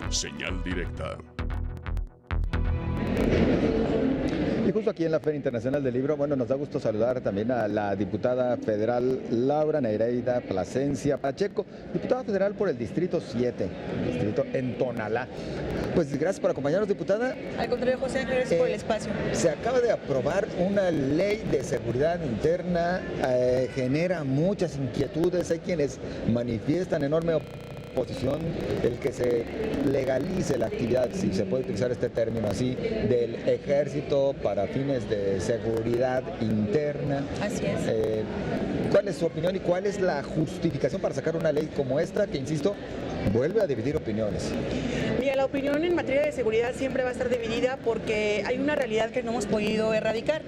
Señal directa. Y justo aquí en la Feria Internacional del Libro, bueno, nos da gusto saludar también a la diputada federal Laura Nereida Plasencia Pacheco, diputada federal por el Distrito 7, distrito en Tonalá. Pues gracias por acompañarnos, diputada. Al contrario, José, gracias por el espacio. Se acaba de aprobar una ley de seguridad interna, genera muchas inquietudes, hay quienes manifiestan enorme oposición el que se legalice la actividad, si se puede utilizar este término así, del ejército para fines de seguridad interna. Así es. ¿Cuál es su opinión y cuál es la justificación para sacar una ley como esta que, insisto, vuelve a dividir opiniones? Mira, la opinión en materia de seguridad siempre va a estar dividida porque hay una realidad que no hemos podido erradicar.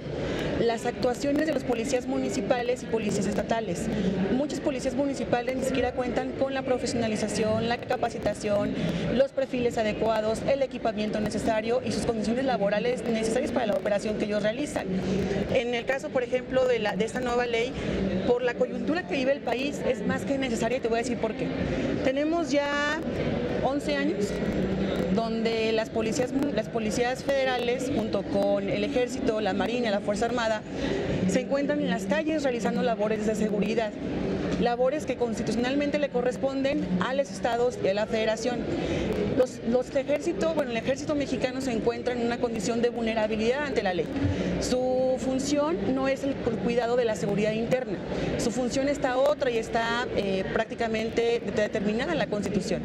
Las actuaciones de los policías municipales y policías estatales. Muchos policías municipales ni siquiera cuentan con la profesionalización, la capacitación, los perfiles adecuados, el equipamiento necesario y sus condiciones laborales necesarias para la operación que ellos realizan. En el caso, por ejemplo, de esta nueva ley, por la coyuntura que vive el país, es más que necesaria y te voy a decir por qué. Tenemos ya 11 años donde las policías federales, junto con el Ejército, la Marina, la Fuerza Armada, se encuentran en las calles realizando labores de seguridad, labores que constitucionalmente le corresponden a los estados y a la federación. El ejército mexicano se encuentra en una condición de vulnerabilidad ante la ley. Su función no es el cuidado de la seguridad interna, su función está otra y está prácticamente determinada en la Constitución.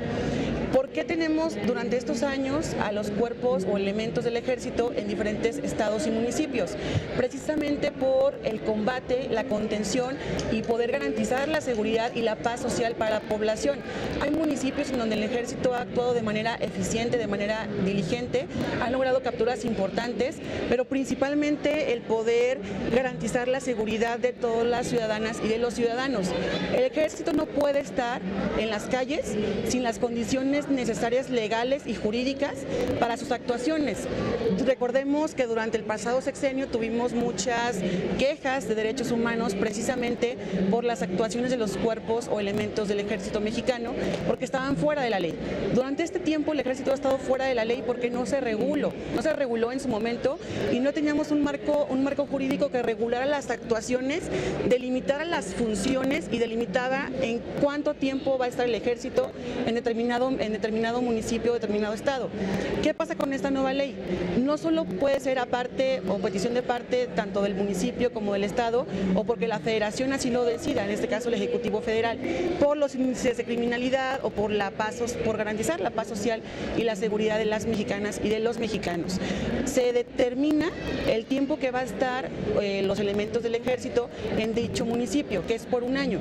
¿Por qué tenemos durante estos años a los cuerpos o elementos del ejército en diferentes estados y municipios? Precisamente por el combate, la contención y poder garantizar la seguridad y la paz social para la población. Hay municipios en donde el ejército ha actuado de manera eficiente, de manera diligente, han logrado capturas importantes, pero principalmente el poder garantizar la seguridad de todas las ciudadanas y de los ciudadanos. El ejército no puede estar en las calles sin las condiciones necesarias legales y jurídicas para sus actuaciones. Recordemos que durante el pasado sexenio tuvimos muchas quejas de derechos humanos precisamente por las actuaciones de los cuerpos o elementos del ejército mexicano porque estaban fuera de la ley. Durante este tiempo el ejército ha estado fuera de la ley porque no se reguló en su momento y no teníamos un marco jurídico que regulara las actuaciones, delimitara las funciones y delimitara en cuánto tiempo va a estar el ejército en determinado municipio o determinado estado. ¿Qué pasa con esta nueva ley? No solo puede ser aparte o petición de parte tanto del municipio como del estado o porque la federación así lo decida, en este caso el Ejecutivo Federal, por los índices de criminalidad o por garantizar la paz social y la seguridad de las mexicanas y de los mexicanos. Se determina el tiempo que va a estar los elementos del ejército en dicho municipio, que es por un año.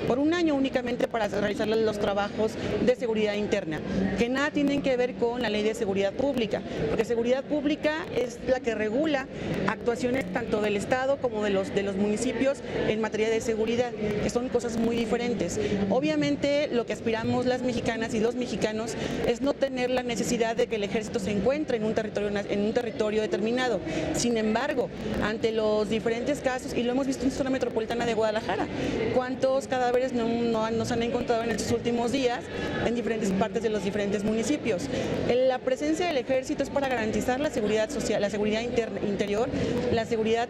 Por un año únicamente para realizar los trabajos de seguridad interna, que nada tienen que ver con la ley de seguridad pública, porque seguridad pública es la que regula actuaciones tanto del Estado como de los municipios en materia de seguridad, que son cosas muy diferentes. Obviamente lo que aspiramos las mexicanas y los mexicanos es no tener la necesidad de que el ejército se encuentre en un territorio determinado. Sin embargo, ante los diferentes casos, y lo hemos visto en la zona metropolitana de Guadalajara, cuántos cadáveres nos han encontrado en estos últimos días en diferentes partes de los diferentes municipios. La presencia del ejército es para garantizar la seguridad social, la seguridad interior, la seguridad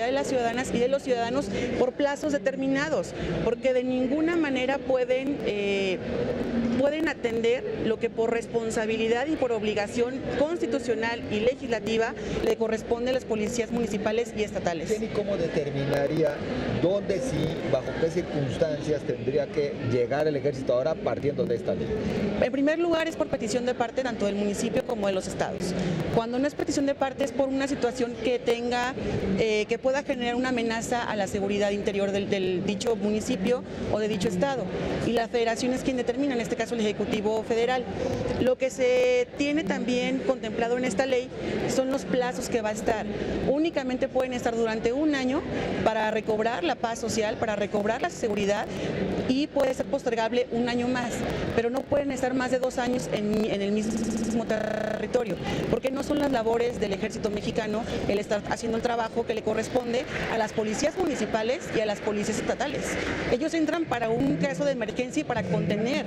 de las ciudadanas y de los ciudadanos por plazos determinados, porque de ninguna manera pueden atender lo que por responsabilidad y por obligación constitucional y legislativa le corresponde a las policías municipales y estatales. ¿Quién y cómo determinaría dónde sí, bajo qué circunstancias tendría que llegar el ejército ahora partiendo de esta ley? En primer lugar es por petición de parte tanto del municipio como de los estados. Cuando no es petición de parte es por una situación que pueda generar una amenaza a la seguridad interior del dicho municipio o de dicho estado. Y la federación es quien determina, en este caso el Ejecutivo Federal. Lo que se tiene también contemplado en esta ley son los plazos que va a estar. únicamente pueden estar durante un año para recobrar la paz social, para recobrar la seguridad, y puede ser postergable un año más, pero no pueden estar más de 2 años en el mismo territorio, porque no son las labores del Ejército Mexicano el estar haciendo el trabajo que le corresponde a las policías municipales y a las policías estatales. Ellos entran para un caso de emergencia y para contener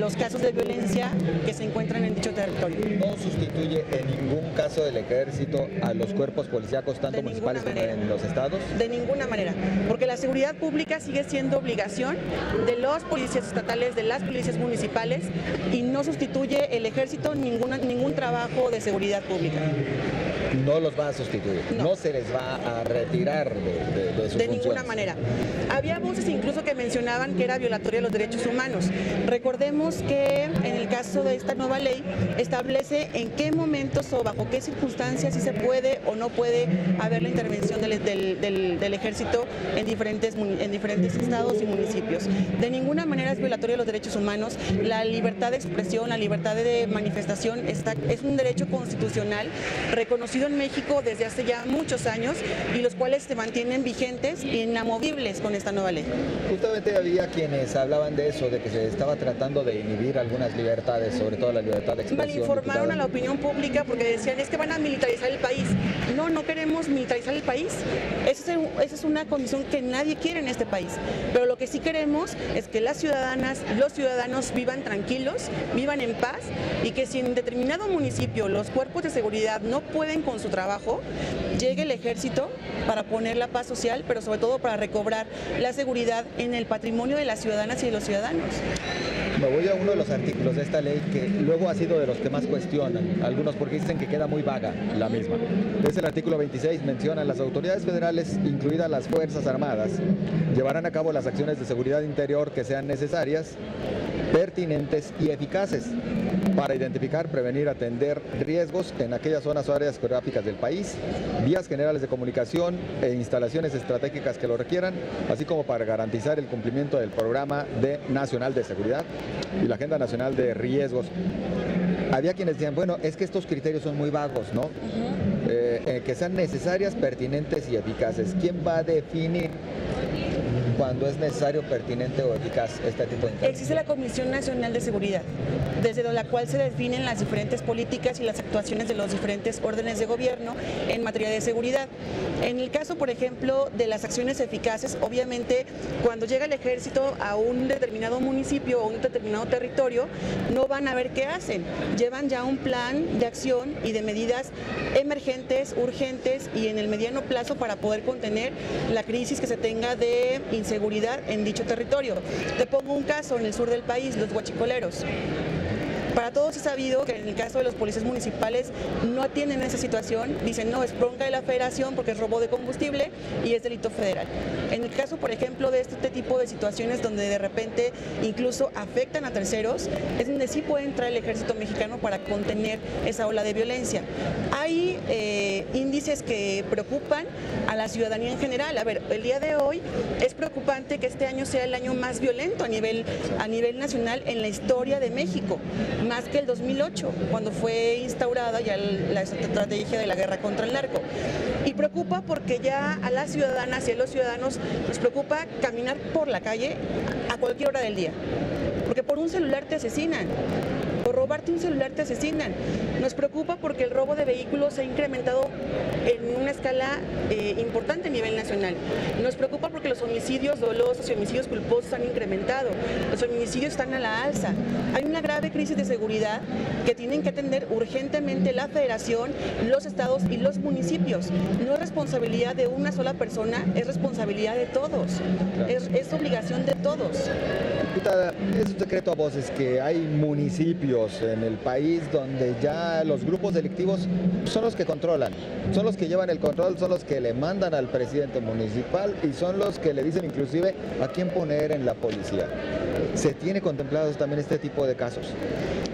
los casos de violencia que se encuentran en dicho territorio. No sustituye en ningún caso el Ejército a los cuerpos policíacos, tanto municipales como en los estados. De ninguna manera, porque la seguridad pública sigue siendo obligación de los policías estatales, de las policías municipales, y no sustituye el Ejército ningún trabajo de seguridad pública. No los va a sustituir, no se les va a retirar de sus funciones. De ninguna manera. Había voces incluso que mencionaban que era violatoria de los derechos humanos. Recordemos que en el caso de esta nueva ley establece en qué momentos o bajo qué circunstancias sí se puede o no puede haber la intervención del Ejército en diferentes estados y municipios. De ninguna manera es violatoria de los derechos humanos. La libertad de expresión, la libertad de manifestación es un derecho constitucional reconocido en México desde hace ya muchos años, y los cuales se mantienen vigentes e inamovibles con esta nueva ley. Justamente había quienes hablaban de eso, de que se estaba tratando de inhibir algunas libertades, sobre todo la libertad de expresión. Malinformaron a la opinión pública porque decían, es que van a militarizar el país. No, no queremos militarizar el país. Esa es una condición que nadie quiere en este país. Pero lo que sí queremos es que las ciudadanas, los ciudadanos vivan tranquilos, vivan en paz, y que si en determinado municipio los cuerpos de seguridad no pueden con su trabajo, llegue el Ejército para poner la paz social, pero sobre todo para recobrar la seguridad en el patrimonio de las ciudadanas y de los ciudadanos. Me voy a uno de los artículos de esta ley que luego ha sido de los que más cuestionan, algunos porque dicen que queda muy vaga la misma. Es el artículo 26, menciona: las autoridades federales, incluidas las Fuerzas Armadas, llevarán a cabo las acciones de seguridad interior que sean necesarias, pertinentes y eficaces para identificar, prevenir, atender riesgos en aquellas zonas o áreas geográficas del país, vías generales de comunicación e instalaciones estratégicas que lo requieran, así como para garantizar el cumplimiento del Programa Nacional de Seguridad y la Agenda Nacional de Riesgos. Había quienes decían, bueno, es que estos criterios son muy vagos, ¿no? Que sean necesarias, pertinentes y eficaces. ¿Quién va a definir cuando es necesario, pertinente o eficaz este tipo de intervención? Existe la Comisión Nacional de Seguridad, desde la cual se definen las diferentes políticas y las actuaciones de los diferentes órdenes de gobierno en materia de seguridad. En el caso, por ejemplo, de las acciones eficaces, obviamente, cuando llega el Ejército a un determinado municipio o un determinado territorio, no van a ver qué hacen. Llevan ya un plan de acción y de medidas emergentes, urgentes y en el mediano plazo para poder contener la crisis que se tenga de inseguridad en dicho territorio. Te pongo un caso en el sur del país, los huachicoleros. Para todos es sabido que en el caso de los policías municipales no atienden esa situación, dicen no, es bronca de la federación porque es robo de combustible y es delito federal. En el caso, por ejemplo, de este tipo de situaciones donde de repente incluso afectan a terceros, es donde sí puede entrar el Ejército Mexicano para contener esa ola de violencia. Hay índices que preocupan a la ciudadanía en general. A ver, el día de hoy es preocupante que este año sea el año más violento a nivel nacional en la historia de México, más que el 2008, cuando fue instaurada ya la estrategia de la guerra contra el narco. Y preocupa porque ya a las ciudadanas y a los ciudadanos nos preocupa caminar por la calle a cualquier hora del día, porque por un celular te asesinan. Por robarte un celular te asesinan. Nos preocupa porque el robo de vehículos se ha incrementado en una escala importante a nivel nacional. Nos preocupa porque los homicidios dolosos y homicidios culposos han incrementado. Los feminicidios están a la alza. Hay una grave crisis de seguridad que tienen que atender urgentemente la Federación, los estados y los municipios. No es responsabilidad de una sola persona, es responsabilidad de todos. Es obligación de todos. Diputada, es un secreto a voces que hay municipios en el país donde ya los grupos delictivos son los que controlan, son los que llevan el control, son los que le mandan al presidente municipal y son los que le dicen inclusive a quién poner en la policía. ¿Se tiene contemplados también este tipo de casos?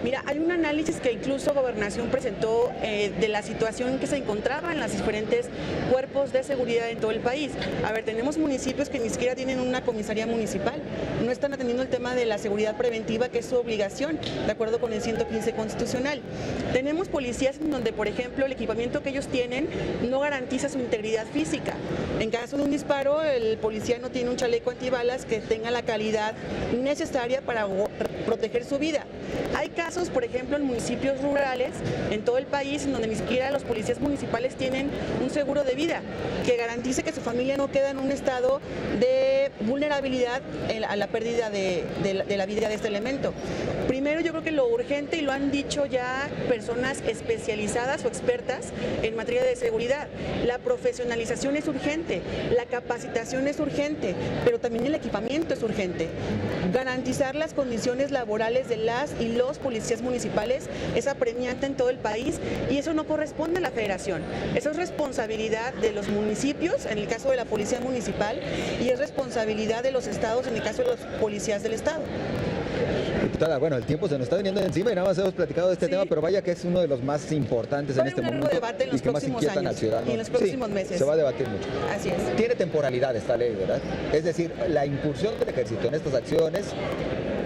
Mira, hay un análisis que incluso Gobernación presentó de la situación en que se encontraba en los diferentes cuerpos de seguridad en todo el país. A ver, tenemos municipios que ni siquiera tienen una comisaría municipal. no están atendiendo el tema de la seguridad preventiva, que es su obligación, de acuerdo con el 115 constitucional. Tenemos policías en donde, por ejemplo, el equipamiento que ellos tienen no garantiza su integridad física. En caso de un disparo, el policía no tiene un chaleco antibalas que tenga la calidad necesaria para proteger su vida. Hay casos, por ejemplo, en municipios rurales, en todo el país, en donde ni siquiera los policías municipales tienen un seguro de vida que garantice que su familia no queda en un estado de vulnerabilidad a la pérdida de la vida de este elemento. Primero, yo creo que lo urgente, y lo han dicho ya personas especializadas o expertas en materia de seguridad, la profesionalización es urgente, la capacitación es urgente, pero también el equipamiento es urgente. Garantizar las condiciones laborales de las y los policías municipales es apremiante en todo el país, y eso no corresponde a la federación. Eso es responsabilidad de los municipios, en el caso de la policía municipal, y es responsabilidad de los estados, en el caso de los policías del estado. Diputada, bueno, el tiempo se nos está viniendo encima y nada más hemos platicado de este tema, pero vaya que es uno de los más importantes en este momento debate en los y que más próximos inquietan años al ciudadano. y en los próximos meses. Se va a debatir mucho. Así es. Tiene temporalidad esta ley, ¿verdad? Es decir, la incursión del ejército en estas acciones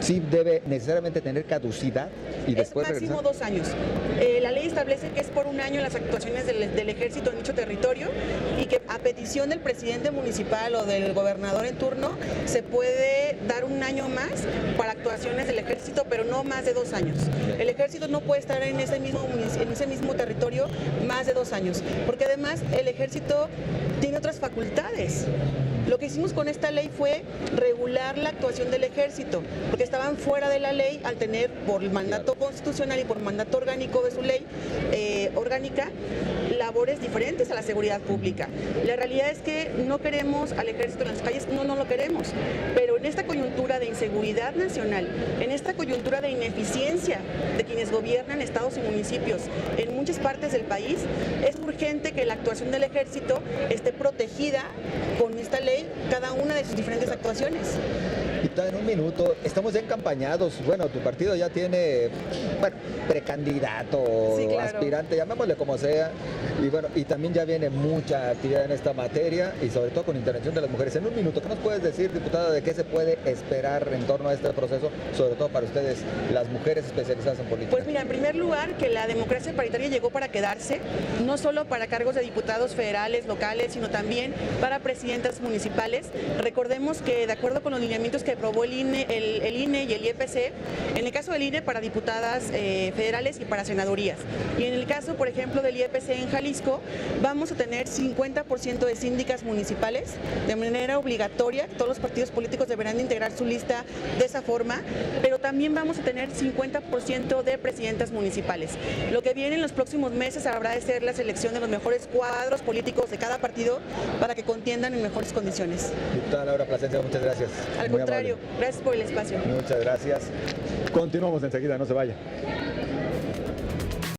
sí debe necesariamente tener caducidad y después es máximo regresar. 2 años. La ley establece que es por 1 año las actuaciones del ejército en dicho territorio, y que a petición del presidente municipal o del gobernador en turno se puede dar 1 año más para actuaciones del ejército, pero no más de 2 años. El ejército no puede estar en ese mismo territorio más de 2 años, porque además el ejército tiene otras facultades. Lo que hicimos con esta ley fue regular la actuación del ejército, porque estaban fuera de la ley al tener, por el mandato constitucional y por el mandato orgánico de su ley orgánica, labores diferentes a la seguridad pública. La realidad es que no queremos al ejército en las calles, no lo queremos, pero en esta coyuntura de inseguridad nacional, en esta coyuntura de ineficiencia de quienes gobiernan estados y municipios en muchas partes del país, es urgente que la actuación del ejército esté protegida con esta ley, cada una de sus diferentes actuaciones. En un minuto, estamos ya encampañados. Bueno, tu partido ya tiene, precandidato, sí, claro, aspirante, llamémosle como sea. Y bueno, y también ya viene mucha actividad en esta materia y sobre todo con intervención de las mujeres. En un minuto, ¿qué nos puedes decir, diputada, de qué se puede esperar en torno a este proceso, sobre todo para ustedes, las mujeres especializadas en política? Pues mira, en primer lugar, que la democracia paritaria llegó para quedarse, no solo para cargos de diputados federales, locales, sino también para presidentas municipales. Recordemos que, de acuerdo con los lineamientos que aprobó el INE y el IEPC, en el caso del INE para diputadas federales y para senadurías, y en el caso, por ejemplo, del IEPC en Jalisco, vamos a tener 50% de síndicas municipales de manera obligatoria. Todos los partidos políticos deberán de integrar su lista de esa forma, pero también vamos a tener 50% de presidentas municipales. Lo que viene en los próximos meses habrá de ser la selección de los mejores cuadros políticos de cada partido para que contiendan en mejores condiciones. Diputada Laura Plasencia, muchas gracias. Al contrario, gracias por el espacio. Muchas gracias. Continuamos enseguida, no se vaya.